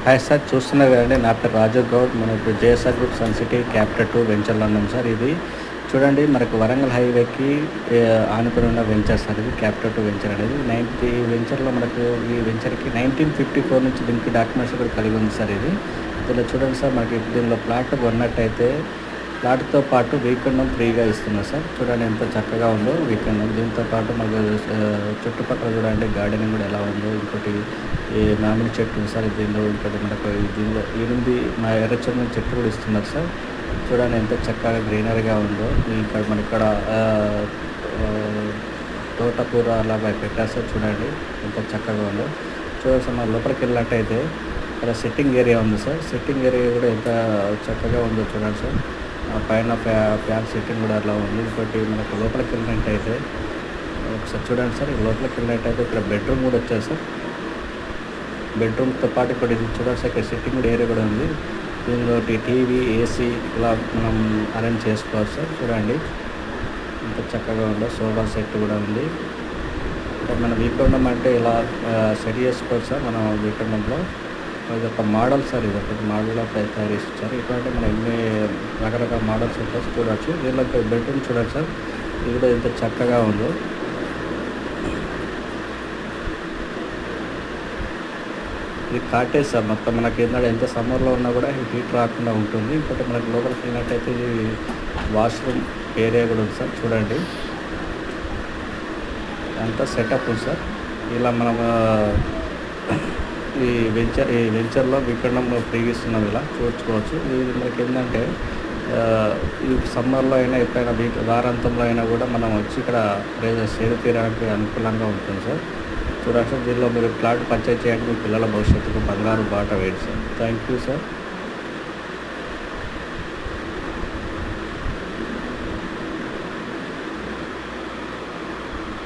Hi sir, చూస్తున్నారు కదండి. నా పేరు రాజు గౌడ్. మనం ఇప్పుడు JSR group sun city capital 2 వెంచర్లో ఉన్నాం సార్. ఇది చూడండి, మనకు వరంగల్ హైవేకి ఆనుకుని ఉన్న వెంచర్ సార్. ఇది క్యాపిటల్ 2 వెంచర్ అనేది ఈ వెంచర్లో మనకు ఈ వెంచర్కి 1954 నుంచి దీనికి డాక్యుమెంట్స్ కూడా కలిగి ఉంది సార్. దీనిలో చూడండి సార్, మనకి దీనిలో ప్లాట్ కొన్నట్టయితే ప్లాట్తో పాటు వీకెండం ఫ్రీగా ఇస్తున్నారు సార్. చూడండి ఎంత చక్కగా ఉందో వీకెండం. దీంతో పాటు మనకు చుట్టుపక్కల చూడండి గార్డెనింగ్ కూడా ఎలా ఉందో. ఇంకోటి ఈ మామిడి చెట్టు ఉంది సార్ దీనిలో. ఇంకోటి మనకు దీనిలో 8 మా ఎర్రచందనం చెట్టు కూడా ఇస్తున్నారు సార్. చూడండి ఎంత చక్కగా గ్రీనరీగా ఉందో. ఇక్కడ మన ఇక్కడ తోటకూర అలాగా పెట్టారు సార్. చూడండి ఎంత చక్కగా ఉందో. చూడండి సార్, మన లోపలికి వెళ్ళినట్టయితే ఇక్కడ సిట్టింగ్ ఏరియా ఉంది సార్. సిట్టింగ్ ఏరియా కూడా ఎంత చక్కగా ఉందో చూడండి సార్. పైన ఫ్యాన్ సెట్టింగ్ కూడా అలా ఉంది. ఇంకోటి మనకు లోపలికి వెళ్ళినట్టయితే ఒకసారి చూడండి సార్. లోపలికి వెళ్ళినట్టయితే ఇక్కడ బెడ్రూమ్ కూడా వచ్చారు సార్. బెడ్రూమ్తో పాటు ఇక్కడ ఇది చూడండి సార్, ఇక్కడ సిట్టింగ్ కూడా ఏరియా కూడా ఉంది. దీనిలో టీవీ, ఏసీ ఇలా మనం అరేంజ్ చేసుకోవచ్చు సార్. చూడండి ఎంత చక్కగా ఉందో. సోఫా సెట్ కూడా ఉంది. అంటే మన వీకెండం అంటే ఇలా సెట్ చేసుకోవచ్చు సార్. మనం వీకెండంలో ఇది ఒక మోడల్ సార్. ఇది ఒకటి మోడల్లో తయారు చేసి ఇచ్చారు. ఇటువంటి మనం ఎన్ని రకరకాల మోడల్స్ ఉంటాయి చూడవచ్చు. దీనిలో బెడ్రూమ్ చూడండి సార్. ఇది కూడా ఎంత చక్కగా ఉందో. ఇది కాటేజ్ సార్. మొత్తం మనకి ఏంటంటే ఎంత సమ్మర్లో ఉన్నా కూడా హీట్ రాకుండా ఉంటుంది. ఇంకోటి మనకి లోపలికి వెళ్ళినట్టయితే ఇది వాష్రూమ్ ఏరియా కూడా ఉంది సార్. చూడండి అంతా సెటప్ ఉంది సార్. ఇలా మనం ఈ వెంచర్లో వీకెండం ఫ్రీగా ఇస్తున్నాం. ఇలా చూసుకోవచ్చు. ఇది మనకి ఏంటంటే ఈ సమ్మర్లో అయినా ఎప్పుడైనా వారాంతంలో అయినా కూడా మనం వచ్చి ఇక్కడ సేద తీయడానికి అనుకూలంగా ఉంటుంది సార్. చూడండి సార్, దీనిలో మీరు ప్లాట్ పర్చేజ్ చేయండి. మీ పిల్లల భవిష్యత్తుకు బంగారు బాట వేయండి సార్. Thank you sir.